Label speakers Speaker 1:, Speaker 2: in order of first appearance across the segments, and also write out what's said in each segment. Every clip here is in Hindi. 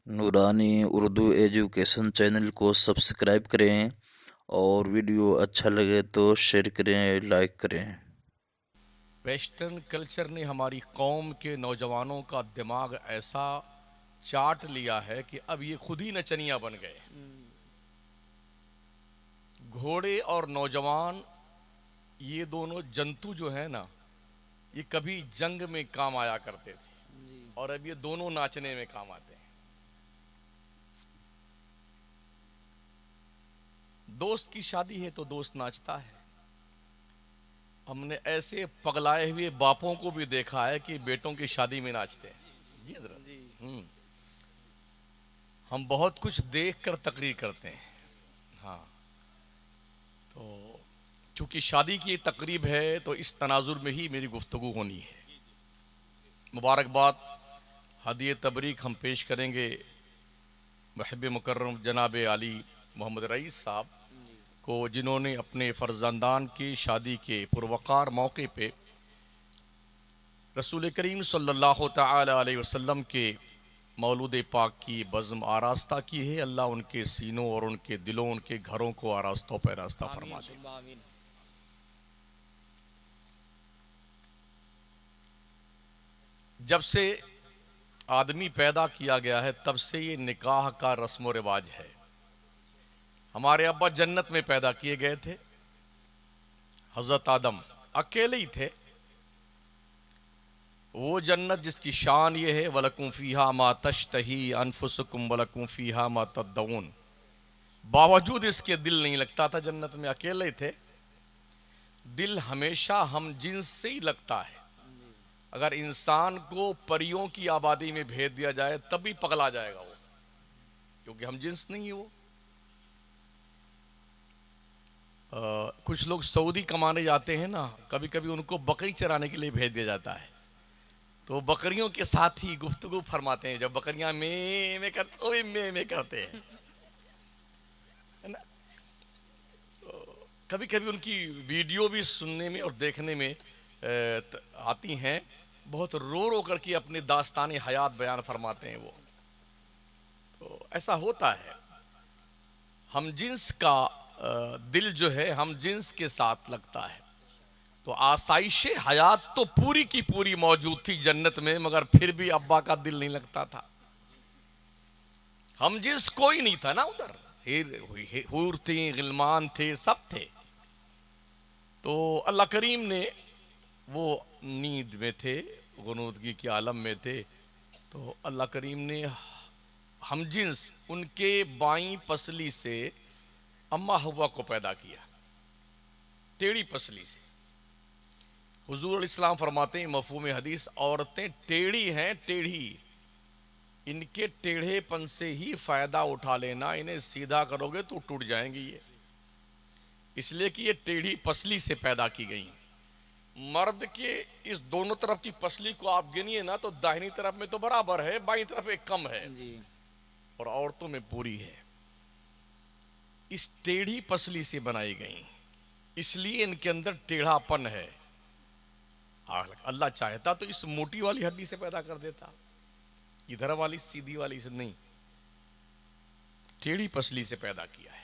Speaker 1: नूरानी उर्दू एजुकेशन चैनल को सब्सक्राइब करें और वीडियो अच्छा लगे तो शेयर करें, लाइक करें।
Speaker 2: वेस्टर्न कल्चर ने हमारी कौम के नौजवानों का दिमाग ऐसा चाट लिया है कि अब ये खुद ही नचनिया बन गए। घोड़े और नौजवान, ये दोनों जंतु जो है ना, ये कभी जंग में काम आया करते थे और अब ये दोनों नाचने में काम आते हैं। दोस्त की शादी है तो दोस्त नाचता है। हमने ऐसे पगलाए हुए बापों को भी देखा है कि बेटों की शादी में नाचते हैं। जी हजरत। हम बहुत कुछ देख कर तकरीर करते हैं। हाँ, तो चूंकि शादी की तकरीब है तो इस तनाजुर में ही मेरी गुफ्तगू होनी है। मुबारकबाद हदिये तबरीक हम पेश करेंगे महब मुकर्रम जनाब आली मोहम्मद रईस साहब को, जिन्होंने अपने फर्जंदान की शादी के पुरवकार मौके पे रसूल करीम सल्लल्लाहु तआला अलैहि वसल्लम के मौलूद पाक की बज़्म आरास्ता की है। अल्लाह उनके सीनों और उनके दिलों, उनके घरों को आरास्ता पैरास्ता फरमा दे। जब से आदमी पैदा किया गया है तब से ये निकाह का रस्म व रिवाज है। हमारे अब्बा जन्नत में पैदा किए गए थे। हजरत आदम अकेले ही थे। वो जन्नत जिसकी शान ये है, वलकुम फीहा मा तश्तही अनफुसुकुम वलकुम फीहा मा तद्दऊन। बावजूद इसके दिल नहीं लगता था जन्नत में, अकेले थे। दिल हमेशा हम जिन्स से ही लगता है। अगर इंसान को परियों की आबादी में भेज दिया जाए तब भी पगला जाएगा वो, क्योंकि हम जिन्स नहीं है वो। कुछ लोग सऊदी कमाने जाते हैं ना, कभी कभी उनको बकरी चराने के लिए भेज दिया जाता है, तो बकरियों के साथ ही गुफ्तगू फरमाते हैं। जब बकरियां में करते में करते हैं, है ना। कभी कभी उनकी वीडियो भी सुनने में और देखने में आती हैं। बहुत रो रो करके अपनी दास्तानी हयात बयान फरमाते हैं वो। तो ऐसा होता है, हम जिन्स का दिल जो है हम जिन्स के साथ लगता है। तो आसाइश हयात तो पूरी की पूरी मौजूद थी जन्नत में, मगर फिर भी अब्बा का दिल नहीं लगता था। हम जिन्स कोई नहीं था ना उधर, हूर थी, गिलमान थे, सब थे। तो अल्लाह करीम ने, वो नींद में थे, गुनूदगी के आलम में थे, तो अल्लाह करीम ने हम जिन्स उनके बाईं पसली से अम्मा हव्वा को पैदा किया, टेढ़ी पसली से। हुजूर इस्लाम फरमाते हैं मफहूम हदीस, औरतें टेढ़ी हैं, टेढ़ी, इनके टेढ़ेपन से ही फायदा उठा लेना, इन्हें सीधा करोगे तो टूट जाएंगी ये, इसलिए कि ये टेढ़ी पसली से पैदा की गई। मर्द के इस दोनों तरफ की पसली को आप गिनिए ना तो दाहिनी तरफ में तो बराबर है, बाईं तरफ एक कम है जी। और औरतों में पूरी है। इस टेढ़ी पसली से बनाई गई, इसलिए इनके अंदर टेढ़ापन है। अल्लाह चाहता तो इस मोटी वाली हड्डी से पैदा कर देता, इधर वाली सीधी वाली से नहीं, टेढ़ी पसली से पैदा किया है।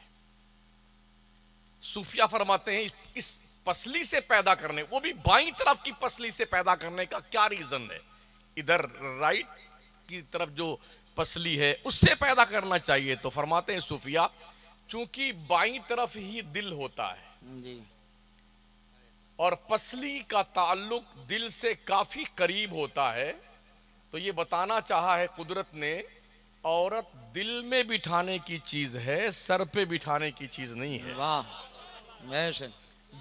Speaker 2: सूफिया फरमाते हैं इस पसली से पैदा करने, वो भी बाईं तरफ की पसली से पैदा करने का क्या रीजन है? इधर राइट की तरफ जो पसली है उससे पैदा करना चाहिए। तो फरमाते हैं सूफिया, चूंकि बाईं तरफ ही दिल होता है जी, और पसली का ताल्लुक दिल से काफी करीब होता है, तो ये बताना चाहा है कुदरत ने, औरत दिल में बिठाने की चीज है, सर पे बिठाने की चीज नहीं है। वाह,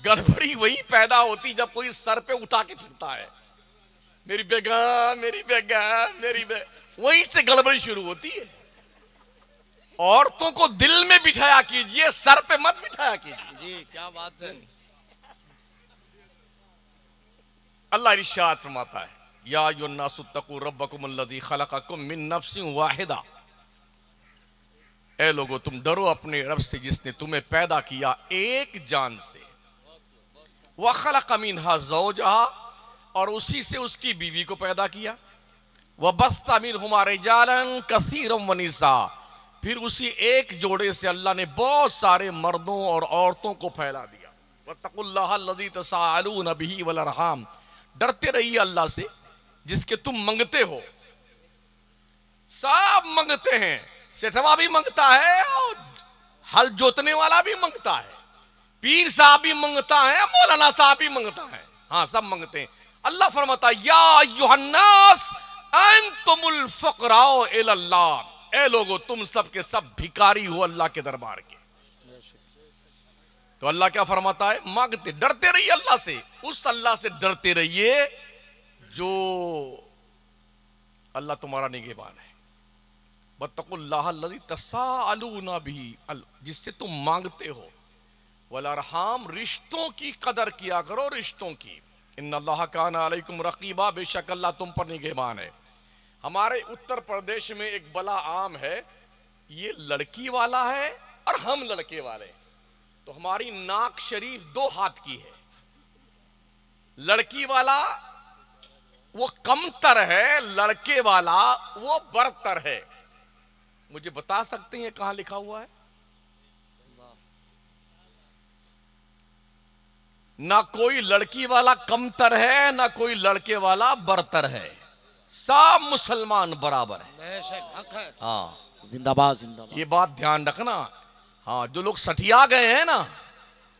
Speaker 2: गड़बड़ी वही पैदा होती जब कोई सर पे उठा के फिरता है, मेरी बेगम मेरी बेगम मेरी वहीं से गड़बड़ी शुरू होती है। औरतों को दिल में बिठाया कीजिए, सर पे मत बिठाया कीजिए जी। क्या बात है। अल्लाह इरशाद फरमाता है, या अय्युहन्नासुत्तकू रब्बकुम अल्लज़ी खलक़कुम मिन नफ्सिन वाहिदा। ए लोगो, तुम डरो अपने रब से जिसने तुम्हें पैदा किया एक जान से। व खलक़ मिनहा ज़ौजहा, और उसी से उसकी बीवी को पैदा किया। वबस्ता मिनहुमा रिजालन कसीरम व निसा, फिर उसी एक जोड़े से अल्लाह ने बहुत सारे मर्दों और औरतों को फैला दिया। वत्तकुल्लाह अल्लज़ी तसाअलून बिही वल अरहाम, डरते रहिए अल्लाह से जिसके तुम मंगते हो। सब मंगते हैं, सेठवा भी मंगता है और हल जोतने वाला भी मंगता है, पीर साहब भी मंगता है, मौलाना साहब भी मंगता है, हाँ सब मंगते हैं। अल्लाह फरमाता या अय्युहन्नास अंतुमुल फुक़राउ इलल्लाह, ए लोगो तुम सब के सब भिखारी हो अल्लाह के दरबार के। तो अल्लाह क्या फरमाता है, मांगते डरते रहिए अल्लाह से, उस अल्लाह से डरते रहिए जो अल्लाह तुम्हारा निगहबान है। वत्तकुल्लाह अल्लज़ी तसाअलूना बिही, जिससे तुम मांगते हो। वल अरहाम, रिश्तों की कदर किया करो, रिश्तों की। इन्नल्लाह काना अलैकुम रकीबा, बेशक अल्लाह तुम पर निगहबान है। हमारे उत्तर प्रदेश में एक बला आम है, ये लड़की वाला है और हम लड़के वाले। तो हमारी नाक शरीफ 2 हाथ की है, लड़की वाला वो कमतर है, लड़के वाला वो बरतर है। मुझे बता सकते हैं कहां लिखा हुआ है? ना कोई लड़की वाला कमतर है, ना कोई लड़के वाला बरतर है, सब मुसलमान बराबर है।
Speaker 3: बेशक हक है।
Speaker 2: हाँ,
Speaker 3: जिंदाबाद जिंदाबाद।
Speaker 2: ये बात ध्यान रखना। हाँ, जो लोग सठिया गए हैं ना,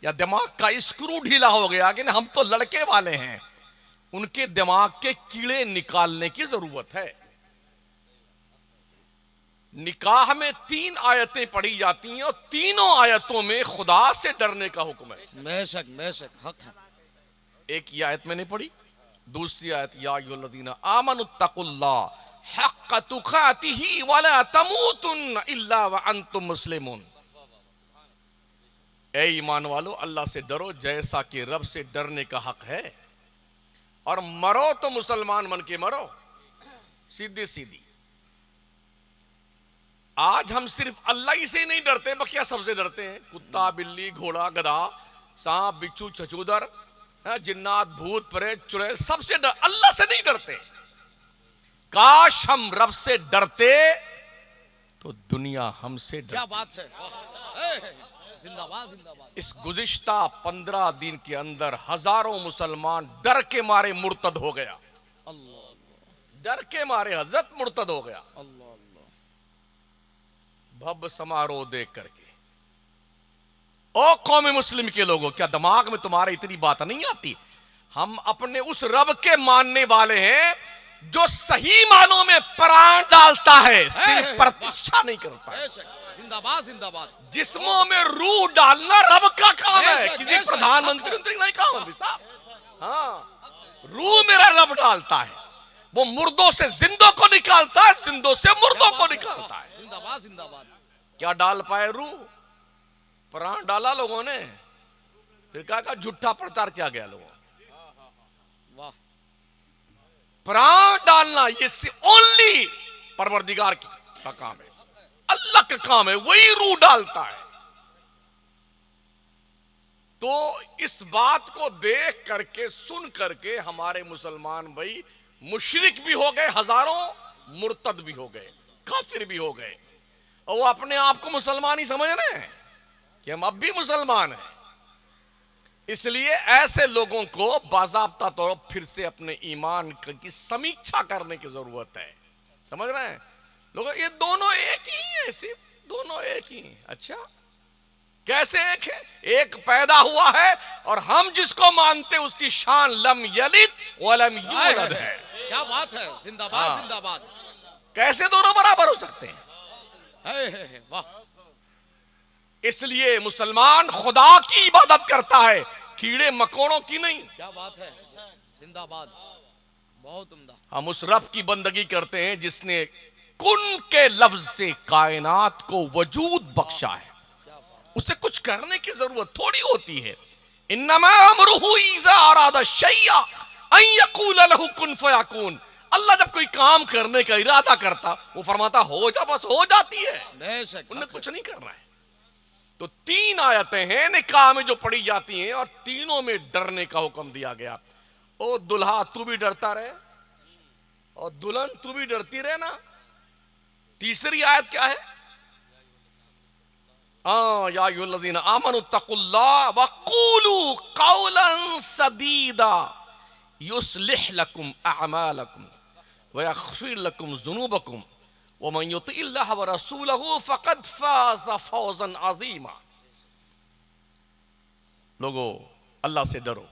Speaker 2: या दिमाग का स्क्रू ढीला हो गया कि ना हम तो लड़के वाले हैं, उनके दिमाग के कीड़े निकालने की जरूरत है। निकाह में 3 आयतें पढ़ी जाती हैं और तीनों आयतों में खुदा से डरने का हुक्म है।
Speaker 3: बेशक बेशक हक है।
Speaker 2: एक ये आयत मैंने पढ़ी, दूसरी आयत या अय्युहल्लज़ीना आमनुत्तकुल्लाह हक्क तुकातिही वला तमूतुन्न इल्ला व अंतुम मुस्लिमून। ए ईमान वालो, अल्लाह से डरो जैसा कि रब से डरने का हक है, और मरो तो मुसलमान बन के मरो, सीधी सीधी। आज हम सिर्फ अल्लाह ही से नहीं डरते, बकिया सबसे डरते हैं। कुत्ता, बिल्ली, घोड़ा, गधा, सांप, बिच्छू, छछूदर, जिन्नात, भूत, प्रेत, चुड़ैल, सबसे डर, अल्लाह से नहीं डरते। काश हम रब से डरते तो दुनिया हमसे
Speaker 3: क्या
Speaker 2: डरती।
Speaker 3: बात है। जिंदाबाद जिंदाबाद।
Speaker 2: इस गुज़िश्ता 15 दिन के अंदर हजारों मुसलमान डर के मारे मुर्तद हो गया।
Speaker 3: अल्लाह
Speaker 2: डर के मारे हजरत मुर्तद हो गया,
Speaker 3: अल्लाह अल्लाह।
Speaker 2: भव्य समारोह देख करके। ओ कौम मुस्लिम के लोगों, क्या दिमाग में तुम्हारे इतनी बात नहीं आती? हम अपने उस रब के मानने वाले हैं जो सही मानों में प्राण डालता है, सिर्फ प्रतीक्षा नहीं करता है।
Speaker 3: जिंदाबाद जिंदाबाद।
Speaker 2: जिस्मों में रूह डालना रब का काम है,
Speaker 3: बेशक,
Speaker 2: किसी
Speaker 3: बेशक।
Speaker 2: प्रधानमंत्री मंत्री नहीं काम मंत्री साहब। हाँ, रूह मेरा रब डालता है, वो मुर्दों से जिंदों को निकालता है, जिंदों से मुर्दों को निकालता है।
Speaker 3: जिंदाबाद जिंदाबाद।
Speaker 2: क्या डाल पाए रूह? प्राण डाला लोगों ने, फिर कहा झूठा प्रचार किया गया लोगों।
Speaker 3: वाह।
Speaker 2: प्राण डालना ये ओनली परवरदिगार का काम है, अल्लाह का काम है, वही रूह डालता है। तो इस बात को देख करके, सुन करके हमारे मुसलमान भाई मुशरिक भी हो गए हजारों, मुर्तद भी हो गए, काफिर भी हो गए, और वो अपने आप को मुसलमान ही समझ रहे हैं कि हम अब भी मुसलमान हैं। इसलिए ऐसे लोगों को बाज़ाब्ता तौर पर फिर से अपने ईमान की समीक्षा करने की जरूरत है। समझ रहे हैं लोग? ये दोनों एक ही है, सिर्फ दोनों एक ही हैं। अच्छा, कैसे एक है? एक पैदा हुआ है और हम जिसको मानते उसकी शान लम यलिद वलम यूलद है।
Speaker 3: क्या बात है। जिंदाबाद जिंदाबाद।
Speaker 2: कैसे दोनों बराबर हो सकते हैं?
Speaker 3: वाह।
Speaker 2: इसलिए मुसलमान खुदा की इबादत करता है, कीड़े मकोड़ों की नहीं।
Speaker 3: क्या बात है। जिंदाबाद। बहुत उम्दा।
Speaker 2: हम उस रब की बंदगी करते हैं जिसने कुन के लफ्ज से कायनात को वजूद बख्शा है। उसे कुछ करने की जरूरत थोड़ी होती है। इन्नमा अमरुहु इज़ा अरादा शैया अन यक़ूल लहु कुन फयकून। अल्लाह जब कोई काम करने का इरादा करता, वो फरमाता हो जा, बस हो जाती है।
Speaker 3: बेशक।
Speaker 2: उन्हें कुछ नहीं करना है। तो 3 आयतें हैं निकाह में जो पढ़ी जाती हैं, और तीनों में डरने का हुक्म दिया गया। ओ दुल्हा, तू भी डरता रहे, और दुल्हन तू भी डरती रहे ना। तीसरी आयत क्या है? या अय्युहल्लज़ीना आमनु तक़ुल्लाह वक़ूलू क़ौलन सदीदा युस्लिह लकुम अअमालकुम व यग़फ़िर लकुम ज़ुनूबकुम व मन युतिइल्लाह व रसूलहु फ़क़द फ़ाज़ फ़ौज़न अज़ीमा। लोगो, अल्लाह से डरो,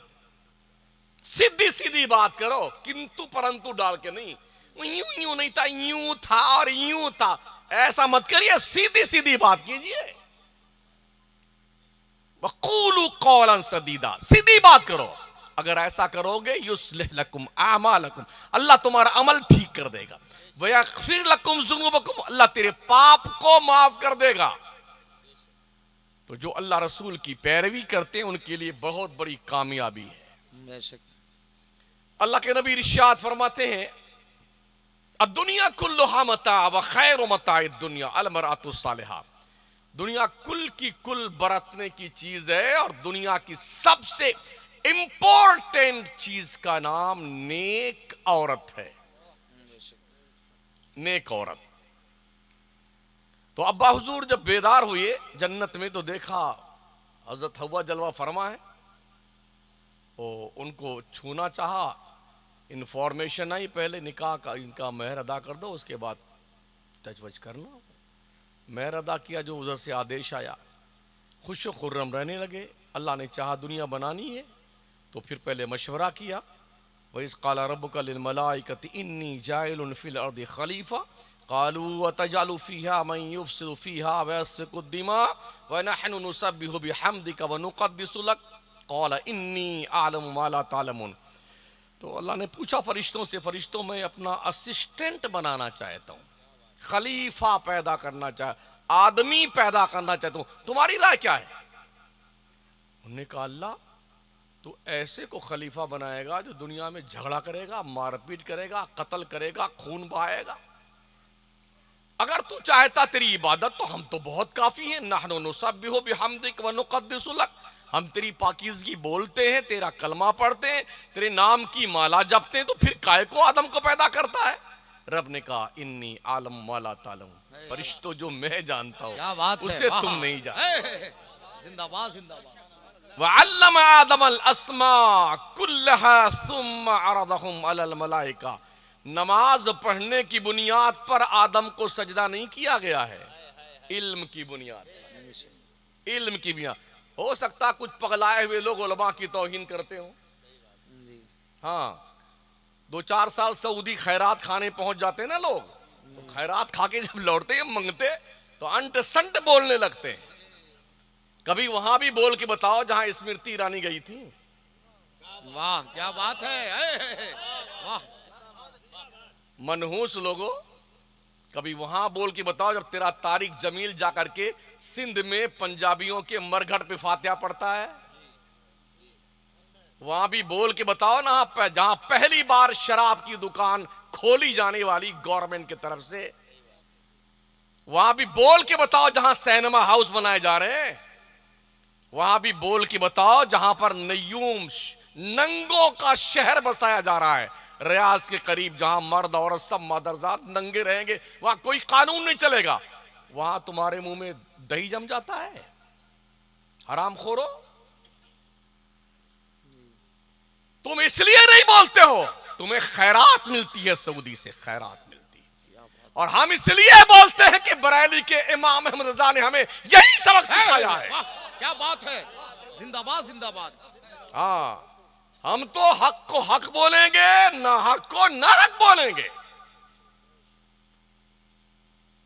Speaker 2: सीधी सीधी बात करो, किंतु परंतु डाल के नहीं। यूं यूं नहीं था, यूं था और यूं था, ऐसा मत करिए, सीधी सीधी बात कीजिए। वक़ूलू क़ौलन सदीदा, सीधी बात करो। अगर ऐसा करोगे युस्लिह लकुम आमालकुम, अल्लाह तुम्हारा अमल ठीक कर देगा। व यग़फ़िर लकुम ज़ुनूबकुम, अल्लाह तेरे पाप को माफ कर देगा। तो जो अल्लाह रसूल की पैरवी करते हैं उनके लिए बहुत बड़ी कामयाबी है। अल्लाह के नबी इरशाद फरमाते हैं, अद्दुनिया कुल्लुहा मता व खैरु मताइद दुनिया अल मरअतु सालिहा। दुनिया कुल की कुल बरतने की चीज है और दुनिया की सबसे इंपॉर्टेंट चीज का नाम नेक औरत है। नेक औरत। तो अब्बा हुजूर जब बेदार हुए जन्नत में तो देखा हजरत हव्वा जलवा फरमा है, उनको छूना चाहा, इंफॉर्मेशन आई पहले निकाह का, इनका महर अदा कर दो, उसके बाद तजवज करना। महर अदा किया, जो उधर से आदेश आया, खुश खुर्रम रहने लगे। अल्लाह ने चाहा दुनिया बनानी है तो फिर पहले मशवरा किया। वइज़ क़ाला रब्बुका लिल मलाइकति इन्नी जाइलुन फिल अर्दि खलीफा क़ालू अतजअलु फ़ीहा मन युफ़सिदु फ़ीहा व यस्फ़िकु दिमा व नहनु नुसब्बिहु बिहम्दिका व नुक़द्दिसु लक क़ाल इन्नी अअलमु मा ला तअलमून। तो अल्लाह ने पूछा फरिश्तों से, फरिश्तों में अपना असिस्टेंट बनाना चाहता हूँ, खलीफा पैदा करना चाहे, आदमी पैदा करना चाहता हूँ, तुम्हारी राय क्या है? उन्होंने कहा अल्लाह तो ऐसे को खलीफा बनाएगा जो दुनिया में झगड़ा करेगा, मारपीट करेगा, कत्ल करेगा, खून बहाएगा। अगर तू चाहता तेरी इबादत तो हम तो बहुत काफी हैं। नहनु नुसब्बिहु बिहम्दिक व नुक़द्दिसु लक, हम तेरी पाकीज़गी बोलते हैं, तेरा कलमा पढ़ते हैं, तेरे नाम की माला जपते हैं, तो फिर काय को आदम को पैदा करता है? रब ने कहा इन्नी आलम माला तालम, फरिश्तों जो मैं जानता हूँ उससे तुम नहीं जानते।
Speaker 3: जिंदाबाद जिंदाबाद।
Speaker 2: वअल्लम आदमल अस्मा कुल्लहा सुम्मा अरदहुम अलल मलाइका। नमाज पढ़ने की बुनियाद पर आदम को सजदा नहीं किया गया है, इल्म की बुनियाद, इल्म की बुनियाद। हो सकता कुछ पगलाए हुए लोग उलमा की तौहीन करते हो। हाँ, 2-4 साल सऊदी खैरात खाने पहुंच जाते हैं ना लोग, तो खैरात खा के जब लौटते हैं मंगते तो अंट संट बोलने लगते हैं। कभी वहां भी बोल के बताओ जहां स्मृति ईरानी गई थी।
Speaker 3: वाह क्या बात है, वाह।
Speaker 2: मनहूस लोगों, कभी वहां बोल के बताओ जब तेरा तारिक जमील जाकर के सिंध में पंजाबियों के मरघट पे फातिहा पढ़ता है। वहां भी बोल के बताओ ना, जहां पहली बार शराब की दुकान खोली जाने वाली गवर्नमेंट की तरफ से। वहां भी बोल के बताओ जहां सिनेमा हाउस बनाए जा रहे हैं। वहां भी बोल के बताओ जहां पर नयूम नंगों का शहर बसाया जा रहा है, रियाज के करीब, जहां मर्द औरत सब मदरजात नंगे रहेंगे, वहां कोई कानून नहीं चलेगा। वहां तुम्हारे मुंह में दही जम जाता है, हराम खोरो। तुम इसलिए नहीं बोलते हो, तुम्हें खैरात मिलती है, सऊदी से खैरात मिलती है, और हम इसलिए बोलते हैं कि बरेली के इमाम अहमद रजा ने हमें यही सबक सिखाया है।
Speaker 3: क्या बात है, जिंदाबाद जिंदाबाद।
Speaker 2: हाँ, हम तो हक को हक बोलेंगे, ना हक को ना हक बोलेंगे।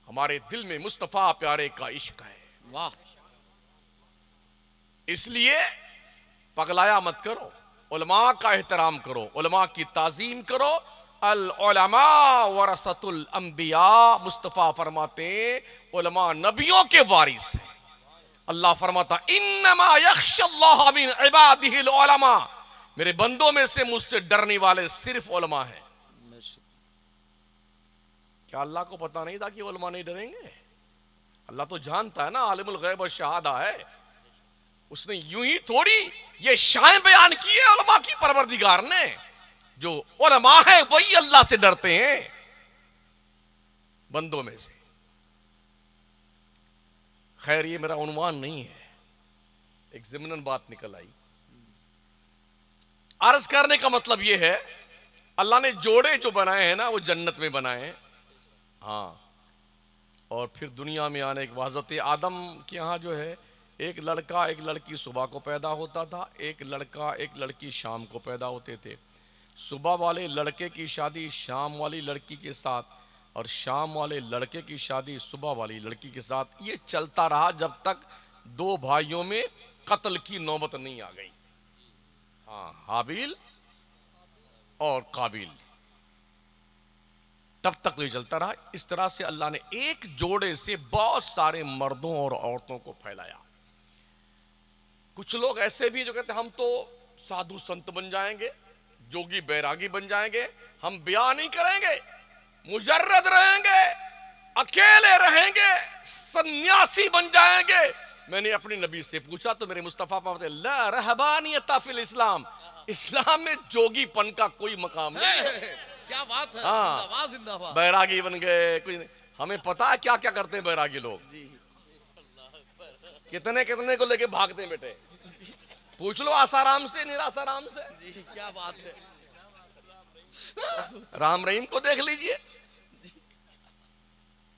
Speaker 2: हमारे दिल में मुस्तफा प्यारे का इश्क है।
Speaker 3: वाह।
Speaker 2: इसलिए पगलाया मत करो, उलमा का एहतराम करो, उलमा की ताजीम करो। अल उलमा वरसतुल अंबिया, मुस्तफा फरमाते उलमा नबियों के वारिस हैं। अल्लाह फरमाता इन्नमा यख्शल्लाह मिन इबादिहिल उलमा, मेरे बंदों में से मुझसे डरने वाले सिर्फ उलमा हैं। क्या अल्लाह को पता नहीं था कि उलमा नहीं डरेंगे? अल्लाह तो जानता है ना, आलिमुल गैब व शहादा है। उसने यूं ही थोड़ी ये शान बयान की है उलमा की परवरदिगार ने। जो उलमा है वही अल्लाह से डरते हैं बंदों में से। खैर ये मेरा उन्वान नहीं है, एक ज़िमनन बात निकल आई। अर्ज करने का मतलब यह है अल्लाह ने जोड़े जो बनाए हैं ना वो जन्नत में बनाए हैं। हाँ, और फिर दुनिया में आने के बाद हज़रत आदम के यहाँ जो है एक लड़का एक लड़की सुबह को पैदा होता था, एक लड़का एक लड़की शाम को पैदा होते थे। सुबह वाले लड़के की शादी शाम वाली लड़की के साथ और शाम वाले लड़के की शादी सुबह वाली लड़की के साथ। ये चलता रहा जब तक दो भाइयों में कत्ल की नौबत नहीं आ गई। हाँ, हाबिल और काबिल, तब तक तो ये चलता रहा। इस तरह से अल्लाह ने एक जोड़े से बहुत सारे मर्दों और औरतों को फैलाया। कुछ लोग ऐसे भी जो कहते हैं हम तो साधु संत बन जाएंगे, जोगी बैरागी बन जाएंगे, हम ब्याह नहीं करेंगे, मुजर्रद रहेंगे, अकेले रहेंगे, सन्यासी बन जाएंगे। मैंने अपनी नबी से पूछा तो मेरे मुस्तफा फरमाते ला रहबानियत फिल इस्लाम, इस्लाम में जोगीपन का कोई मकाम नहीं है।
Speaker 3: क्या बात है।
Speaker 2: हाँ,
Speaker 3: जिंदाबाद जिंदाबाद।
Speaker 2: बैरागी बन गए, कुछ नहीं। हमें पता है क्या क्या करते हैं बैरागी लोग, कितने कितने को लेके भागते हैं बेटे। पूछ लो आसाराम से निरासाराम से।
Speaker 3: जी क्या बात है।
Speaker 2: राम रहीम को देख लीजिए,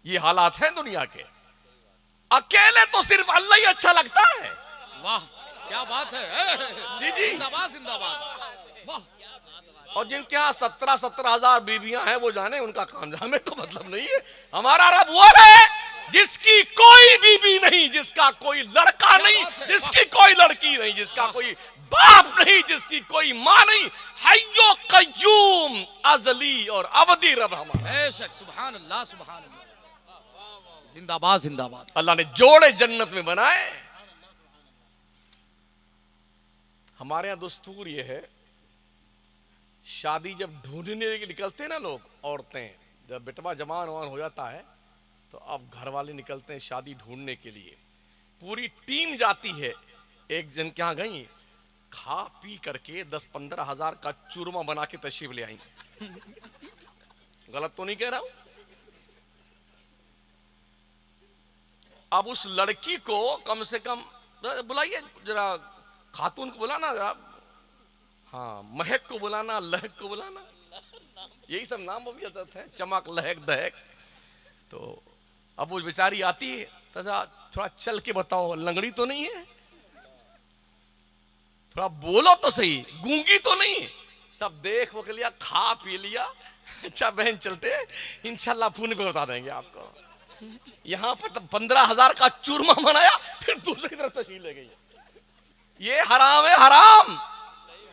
Speaker 2: ये हालात हैं दुनिया के। अकेले तो सिर्फ अल्लाह ही अच्छा लगता है।
Speaker 3: वाह क्या बात है।
Speaker 2: जी जी
Speaker 3: जिंदाबाद जिंदाबाद। वाह।
Speaker 2: और जिनके यहाँ 17,000 बीवियां हैं वो जाने उनका काम, हमें तो मतलब नहीं है। हमारा रब वो है जिसकी कोई बीबी नहीं, जिसका कोई लड़का नहीं, जिसकी कोई लड़की नहीं, जिसका कोई बाप नहीं, जिसकी कोई माँ नहीं। हय्यो कय्यूम अज़ली और अबदी रब हमारा।
Speaker 3: बेशक, सुभान अल्लाह सुभान अल्लाह। जिंदाबाद जिंदाबाद।
Speaker 2: अल्लाह ने जोड़े जन्नत में बनाए। हमारे यहाँ दस्तूर ये है, शादी जब ढूंढने के निकलते हैं ना लोग, औरतें जब बेटवा जवान ववान हो जाता है तो अब घर वाले निकलते हैं शादी ढूंढने के लिए। पूरी टीम जाती है। एक जन के यहाँ गई, खा पी करके 10-15 हजार का चूरमा बना के तशरीफ ले आई। गलत तो नहीं कह रहा हूं। अब उस लड़की को कम से कम बुलाइए जरा, खातून को बुलाना जरा, हाँ महक को बुलाना, लहक को बुलाना, यही सब नाम भी आते हैं, चमक लहक दहक। तो अब वो बेचारी आती है तो थोड़ा चल के बताओ, लंगड़ी तो नहीं है, थोड़ा बोलो तो सही, गूंगी तो नहीं। सब देख वक लिया, खा पी लिया। अच्छा बहन चलते, इंशाल्लाह फोन पे बता देंगे आपको। यहाँ पर 15,000 का चूरमा बनाया, फिर दूसरी तरफ तशरीफ ले गई। ये हराम है, हराम।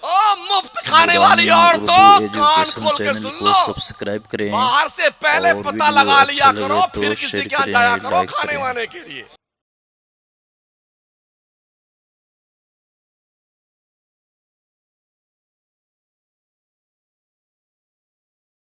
Speaker 2: ओ मुफ्त खाने वाली औरतों, कान खोल के सुन लो,
Speaker 1: सब्सक्राइब करें
Speaker 2: बाहर से पहले
Speaker 1: और
Speaker 2: पता
Speaker 1: वीडियो
Speaker 2: लगा लिया
Speaker 1: अच्छा
Speaker 2: करो,
Speaker 1: लगे तो
Speaker 2: फिर किसी
Speaker 1: शेयर
Speaker 2: के यहाँ
Speaker 1: करें,
Speaker 2: जाया करो
Speaker 1: लाइक
Speaker 2: खाने
Speaker 1: करें।
Speaker 2: वाने के लिए।